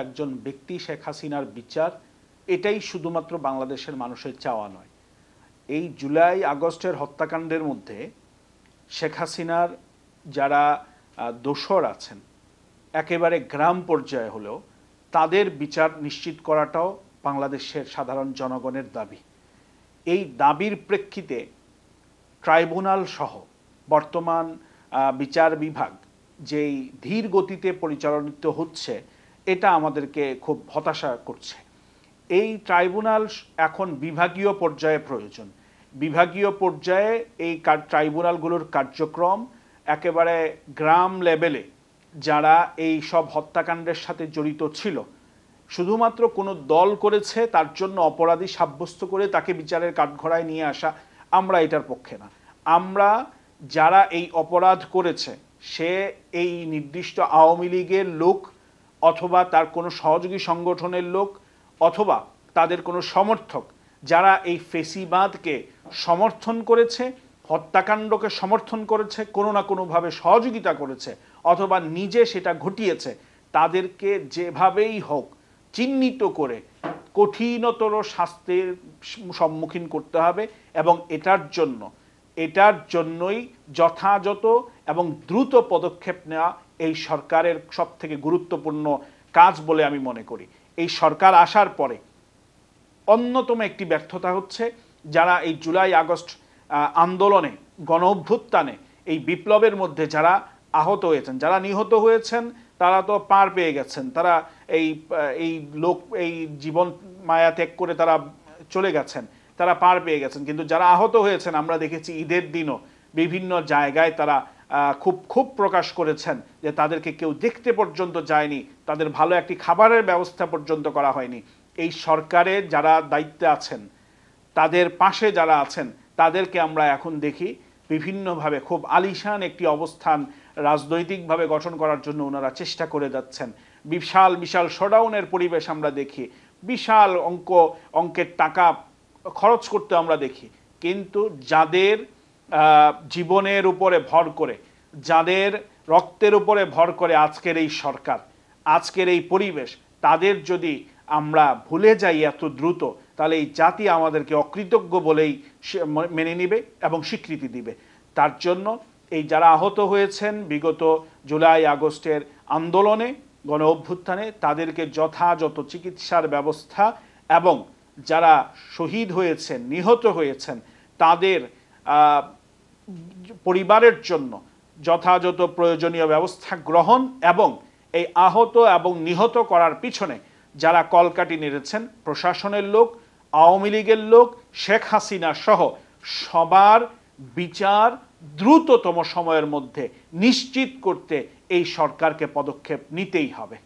একজন ব্যক্তি শেখ হাসিনার বিচার, এটাই শুধুমাত্র বাংলাদেশের মানুষের চাওয়া নয়। এই জুলাই আগস্টের হত্যাকাণ্ডের মধ্যে শেখ হাসিনার যারা দোষর আছেন একেবারে গ্রাম পর্যায়ে হলেও তাদের বিচার নিশ্চিত করাটাও বাংলাদেশের সাধারণ জনগণের দাবি। এই দাবির প্রেক্ষিতে ট্রাইব্যুনাল সহ বর্তমান বিচার বিভাগ যেই ধীর গতিতে পরিচালিত হচ্ছে, এটা আমাদেরকে খুব হতাশা করছে। এই ট্রাইব্যুনাল এখন বিভাগীয় পর্যায়ে প্রয়োজন। বিভাগীয় পর্যায়ে এই ট্রাইব্যুনালগুলোর কার্যক্রম একেবারে গ্রাম লেভেলে যারা এই সব হত্যাকাণ্ডের সাথে জড়িত ছিল, শুধুমাত্র কোনো দল করেছে তার জন্য অপরাধী সাব্যস্ত করে তাকে বিচারের কাঠগড়ায় নিয়ে আসা, আমরা এটার পক্ষে না। আমরা যারা এই অপরাধ করেছে, সে এই নির্দিষ্ট আওয়ামী লীগের লোক অথবা তার কোনো সহযোগী সংগঠনের লোক অথবা তাদের কোনো সমর্থক, যারা এই ফেসিবাদকে সমর্থন করেছে, হত্যাকাণ্ডকে সমর্থন করেছে, কোনো না কোনোভাবে সহযোগিতা করেছে অথবা নিজে সেটা ঘটিয়েছে, তাদেরকে যেভাবেই হোক চিহ্নিত করে কঠিনতর শাস্তির সম্মুখীন করতে হবে। এবং এটার জন্যই যথাযথ এবং দ্রুত পদক্ষেপ নেওয়া এই সরকারের সবথেকে গুরুত্বপূর্ণ কাজ বলে আমি মনে করি। এই সরকার আসার পরে অন্যতম একটি ব্যর্থতা হচ্ছে যারা এই জুলাই আগস্ট আন্দোলনে, গণ অভ্যুত্থানে, এই বিপ্লবের মধ্যে যারা আহত হয়েছেন, যারা নিহত হয়েছেন, তারা তো পার পেয়ে গেছেন, তারা এই জীবন মায়া ত্যাগ করে তারা চলে গেছেন, তারা পার পেয়ে গেছেন। কিন্তু যারা আহত হয়েছেন আমরা দেখেছি ঈদের দিনও বিভিন্ন জায়গায় তারা খুব প্রকাশ করেছেন যে তাদেরকে কেউ দেখতে পর্যন্ত যায়নি, তাদের ভালো একটি খাবারের ব্যবস্থা পর্যন্ত করা হয়নি। এই সরকারের যারা দায়িত্বে আছেন, তাদের পাশে যারা আছেন, তাদেরকে আমরা এখন দেখি বিভিন্নভাবে খুব আলিশান একটি অবস্থান রাজনৈতিকভাবে গঠন করার জন্য ওনারা চেষ্টা করে যাচ্ছেন। বিশাল বিশাল শোডাউনের পরিবেশ আমরা দেখি, বিশাল অঙ্কের টাকা খরচ করতে আমরা দেখি। কিন্তু যাদের জীবনের উপরে ভর করে, যাদের রক্তের উপরে ভর করে আজকের এই সরকার, আজকের এই পরিবেশ, তাদের যদি আমরা ভুলে যাই এত দ্রুত, তাহলে এই জাতি আমাদেরকে অকৃতজ্ঞ বলেই মেনে নিবে এবং স্বীকৃতি দিবে। তার জন্য এই যারা আহত হয়েছেন বিগত জুলাই আগস্টের আন্দোলনে, গণ অভ্যুত্থানে, তাদেরকে যথাযথ চিকিৎসার ব্যবস্থা এবং যারা শহীদ হয়েছেন, নিহত হয়েছেন, তাদের পরিবারের জন্য যথাযথ প্রয়োজনীয় ব্যবস্থা গ্রহণ এবং এই আহত এবং নিহত করার পিছনে যারা কলকাঠি নেড়েছেন, প্রশাসনের লোক, আওয়ামী লীগের লোক, শেখ হাসিনা সহ সবার বিচার দ্রুততম সময়ের মধ্যে নিশ্চিত করতে এই সরকারকে পদক্ষেপ নিতেই হবে।